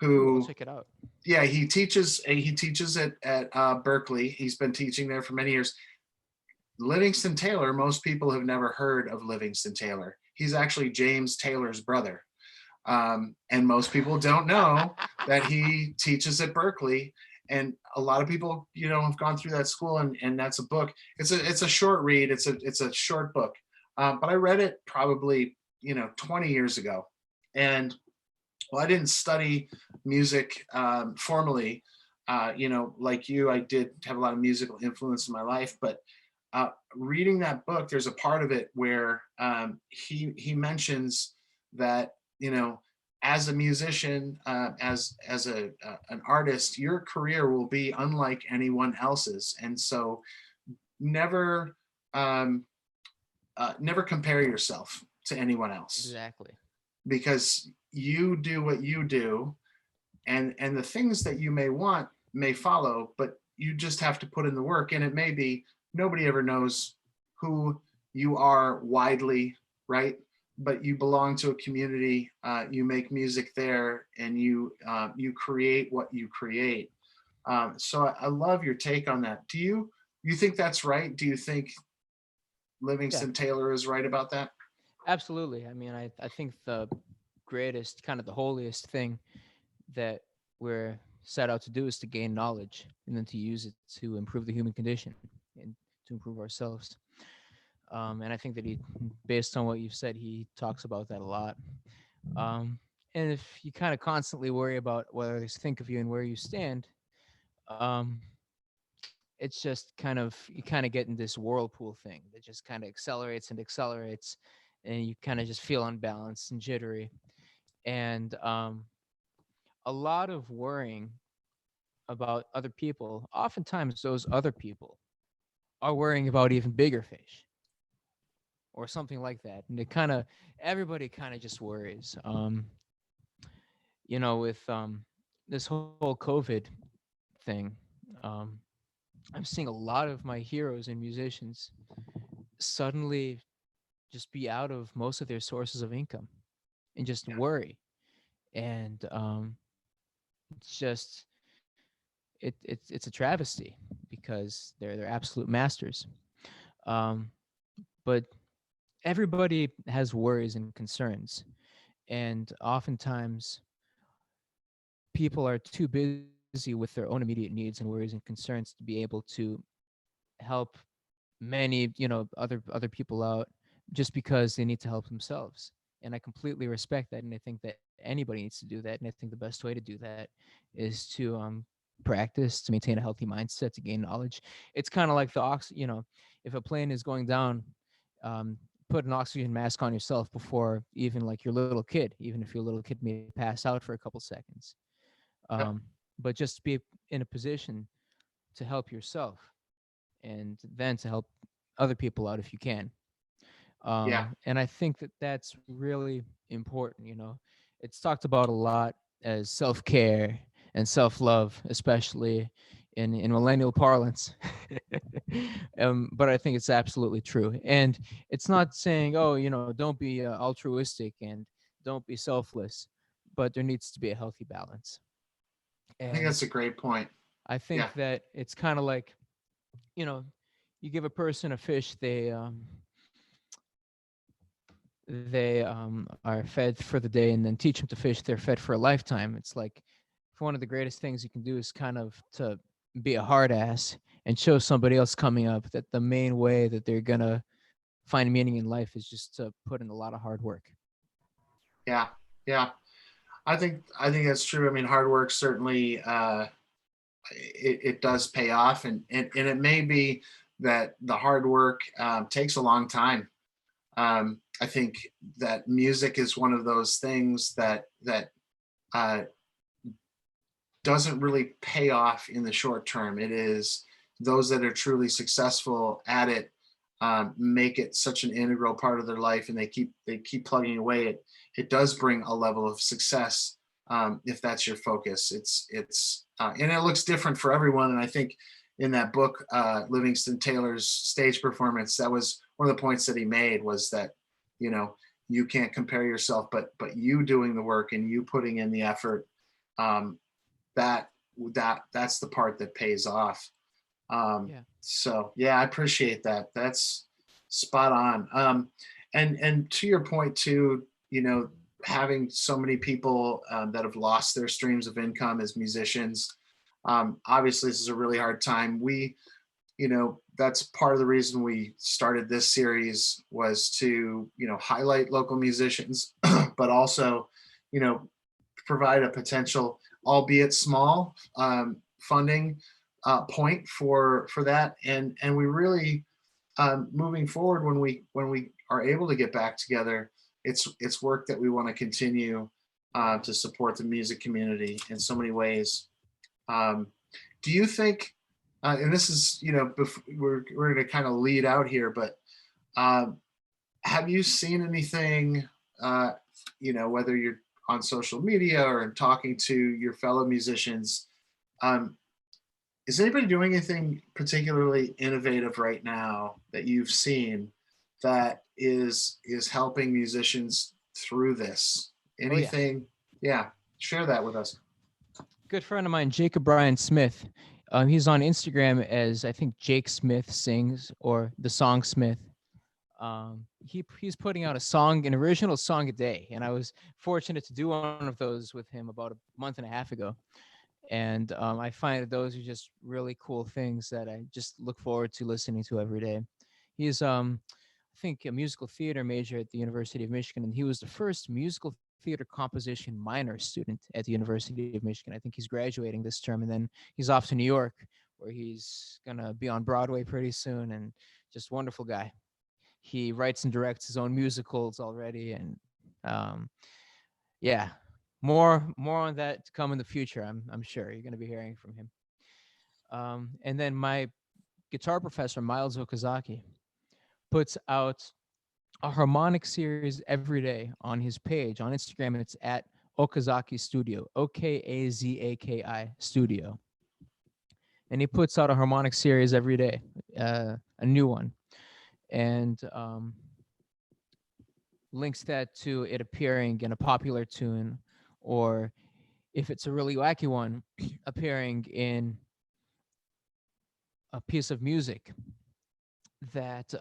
Ooh, I'll who, check it out. yeah, he teaches at Berkeley. He's been teaching there for many years. Livingston Taylor, most people have never heard of Livingston Taylor. He's actually James Taylor's brother. And most people don't know that he teaches at Berkeley. And a lot of people, have gone through that school, and that's a book. It's a short read. It's a short book, but I read it probably 20 years ago. And well, I didn't study music formally. Like you, I did have a lot of musical influence in my life, but reading that book, there's a part of it where he mentions that as a musician, an artist, your career will be unlike anyone else's, and so never um, never compare yourself to anyone else, Exactly. because you do what you do, and the things that you may want may follow, but you just have to put in the work. And it may be nobody ever knows who you are widely, right? But you belong to a community. You make music there, and you create what you create. So I love your take on that. Do you think that's right? Do you think Yeah, Livingston Taylor is right about that? absolutely. I mean, I think the greatest, kind of the holiest thing that we're set out to do is to gain knowledge and then to use it to improve the human condition and to improve ourselves. And I think that based on what you've said, he talks about that a lot. Um, and if you kind of constantly worry about what others think of you and where you stand, um, it's just kind of you kind of get in this whirlpool thing that just kind of accelerates and accelerates, and you kind of just feel unbalanced and jittery. And a lot of worrying about other people, oftentimes those other people are worrying about even bigger fish or something like that. And it kind of everybody kind of just worries. With this whole COVID thing, um, I'm seeing a lot of my heroes and musicians suddenly just be out of most of their sources of income and just Yeah. worry. And it's just it's a travesty because they're absolute masters. Um, but everybody has worries and concerns, and oftentimes people are too busy with their own immediate needs and worries and concerns to be able to help many other people out just because they need to help themselves. And I completely respect that, and I think that anybody needs to do that. And I think the best way to do that is to practice, to maintain a healthy mindset, to gain knowledge. It's kind of like if a plane is going down, um, put an oxygen mask on yourself before even like your little kid, even if your little kid may pass out for a couple seconds. Yep. But just be in a position to help yourself and then to help other people out if you can. Yeah. And I think that that's really important. It's talked about a lot as self-care and self-love, especially in millennial parlance. But I think it's absolutely true. And it's not saying, oh, don't be altruistic and don't be selfless, but there needs to be a healthy balance. I think And that's a great point. I Yeah. think that it's kind of like, you know, you give a person a fish, they are fed for the day, and then teach them to fish, they're fed for a lifetime. It's like, if one of the greatest things you can do is kind of to be a hard ass and show somebody else coming up that the main way that they're gonna find meaning in life is just to put in a lot of hard work. Yeah. Yeah. I think that's true. I mean, hard work certainly it does pay off, and it may be that the hard work takes a long time. I think that music is one of those things that uh, doesn't really pay off in the short term. It is those that are truly successful at it make it such an integral part of their life, and they keep plugging away. It does bring a level of success if that's your focus. It's and it looks different for everyone. And I think in that book, Livingston Taylor's stage performance, that was one of the points that he made, was that you know you can't compare yourself, but you doing the work and you putting in the effort, um, that that's the part that pays off. Yeah. So yeah, I appreciate that. That's spot on. And to your point too, having so many people that have lost their streams of income as musicians. Obviously, this is a really hard time. That's part of the reason we started this series, was to highlight local musicians, but also you know provide a potential, albeit small, funding point for that. And we really, moving forward, when we are able to get back together, it's work that we want to continue to support the music community in so many ways. Um, do you think, and this is, we're going to kind of lead out here, but um, have you seen anything, whether you're on social media or in talking to your fellow musicians, um, is anybody doing anything particularly innovative right now that you've seen that is helping musicians through this? Oh yeah. Anything? Yeah, share that with us. Good friend of mine, Jacob Bryan Smith. He's on Instagram as, I think, Jake Smith Sings, or the Song Smith. He's putting out an original song a day, and I was fortunate to do one of those with him about a month and a half ago. And I find that those are just really cool things that I just look forward to listening to every day. He's I think a musical theater major at the University of Michigan, and he was the first musical theater composition minor student at the University of Michigan. I think he's graduating this term, and then he's off to New York, where he's gonna be on Broadway pretty soon. And just wonderful guy. He writes and directs his own musicals already, and um, yeah, more on that to come in the future. I'm sure you're going to be hearing from him. And then my guitar professor, Miles Okazaki, puts out a harmonic series every day on his page on Instagram, and it's at Okazaki Studio, Okazaki Studio. And he puts out a harmonic series every day, a new one, and links that to it appearing in a popular tune, or if it's a really wacky one, appearing in a piece of music that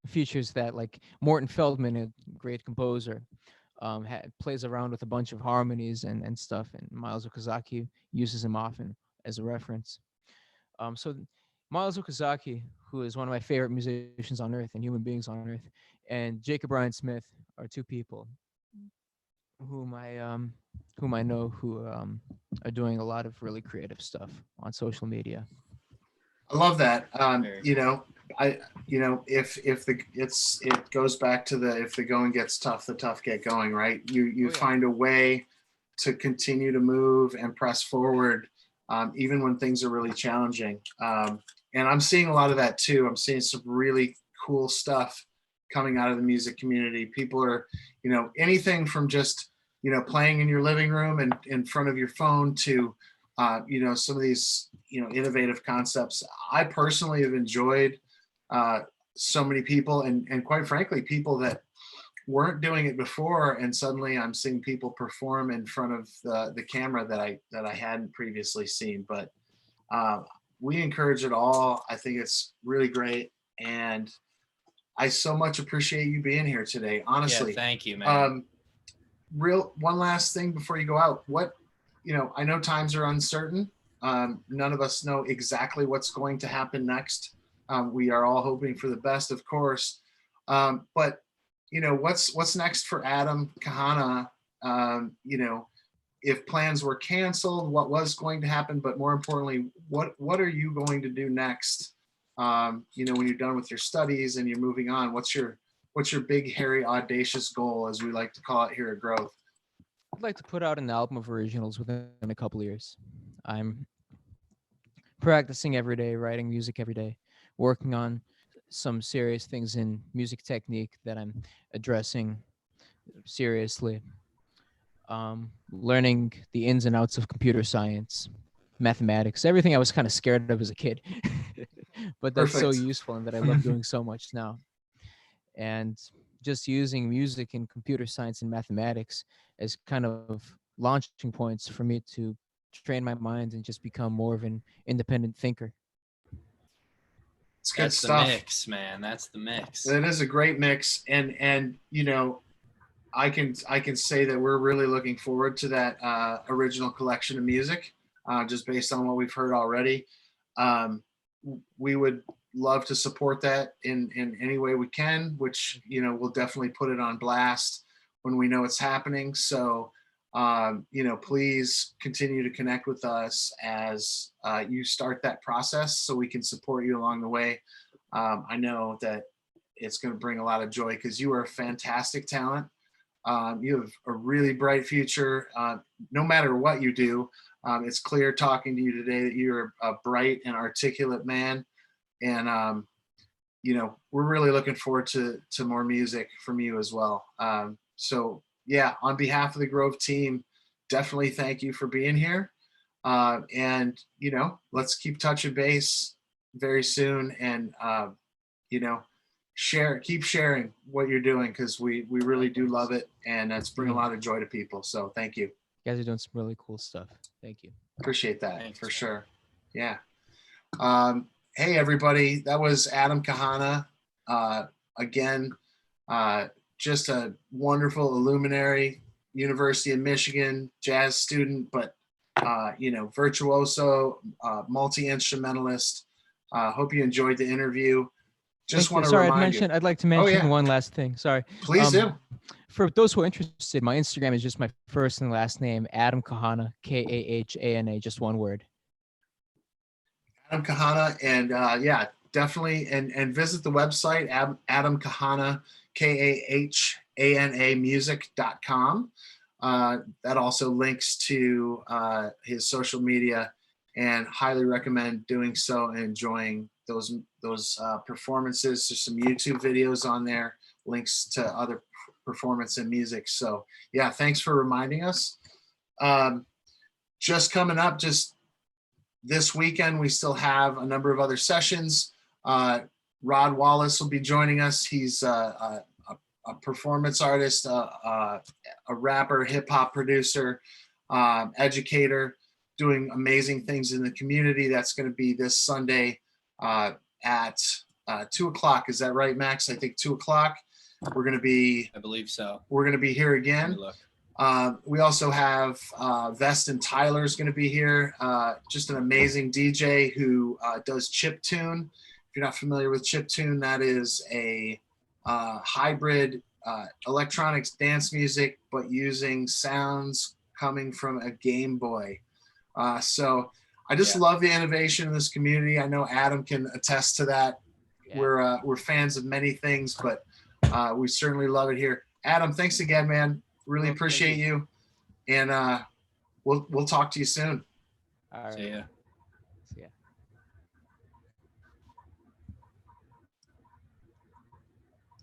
features that, like Morton Feldman, a great composer, plays around with a bunch of harmonies and stuff, and Miles Okazaki uses him often as a reference. So Miles Okazaki, who is one of my favorite musicians on earth and human beings on earth, and Jacob Bryan Smith are two people whom I know who are doing a lot of really creative stuff on social media. I love that. Very You know, it goes back to the if the going gets tough, the tough get going, right? You Oh yeah. find a way to continue to move and press forward, even when things are really challenging. And I'm seeing a lot of that too. I'm seeing some really cool stuff coming out of the music community. People are, anything from just playing in your living room and in front of your phone to some of these innovative concepts. I personally have enjoyed uh, so many people, and quite frankly, people that weren't doing it before, and suddenly I'm seeing people perform in front of the camera that I hadn't previously seen. But uh, we encourage it all. I think it's really great, and I so much appreciate you being here today. Yeah, Honestly, thank you, man. real one last thing before you go out. What I know times are uncertain. None of us know exactly what's going to happen next. We are all hoping for the best, of course. But what's next for Adam Kahana? If plans were canceled, what was going to happen? But more importantly, what are you going to do next? When you're done with your studies and you're moving on, what's your big, hairy, audacious goal, as we like to call it here at Growth? I'd like to put out an album of originals within a couple of years. I'm practicing every day, writing music every day, working on some serious things in music technique that I'm addressing seriously. Learning the ins and outs of computer science, mathematics, everything I was kind of scared of as a kid. But that's so Perfect. useful and that I love doing so much now. And just using music and computer science and mathematics as kind of launching points for me to train my mind and just become more of an independent thinker. It's good That's the stuff. mix, man. That's the mix. It is a great mix, and I can say that we're really looking forward to that original collection of music, just based on what we've heard already. Um, we would love to support that in any way we can, which we'll definitely put it on blast when we know it's happening. So please continue to connect with us as you start that process, so we can support you along the way. I know that it's going to bring a lot of joy because you are a fantastic talent. You have a really bright future. No matter what you do, it's clear talking to you today that you're a bright and articulate man. And, we're really looking forward to more music from you as well. So yeah, on behalf of the Grove team, definitely thank you for being here. And, let's keep touching base very soon. And, keep sharing what you're doing, because we really do love it, and it's bringing a lot of joy to people. So thank you. You guys are doing some really cool stuff. Thank you. Appreciate that. Thanks, for man. sure. Yeah. Hey everybody, that was Adam Kahana. Again, just a wonderful luminary, University of Michigan jazz student, but virtuoso, multi-instrumentalist. Hope you enjoyed the interview. Just want to remind you. I'd like to mention one last thing. Sorry. Please do. For those who are interested, my Instagram is just my first and last name, Adam Kahana, Kahana, just one word. Adam Kahana, and yeah, definitely, and visit the website, Adam Kahana, KAHANA music.com. That also links to his social media, and highly recommend doing so and enjoying those performances. There's some YouTube videos on there, links to other performance and music. So yeah, thanks for reminding us. Just coming up, just this weekend, we still have a number of other sessions. Rod Wallace will be joining us. He's a performance artist, a rapper, hip hop producer, educator, doing amazing things in the community. That's going to be this Sunday at 2:00. Is that right, Max? I think 2:00. We're going to be. I believe so. We're going to be here again. We also have Veston Tyler's going to be here, just an amazing DJ who does chiptune. If you're not familiar with chiptune, that is a hybrid electronics dance music, but using sounds coming from a Game Boy. So I just Yeah. love the innovation in this community. I know Adam can attest to that. Yeah. We're fans of many things, but we certainly love it here. Adam, thanks again, man. Really Well, thank appreciate you. And we'll talk to you soon. All right. So yeah.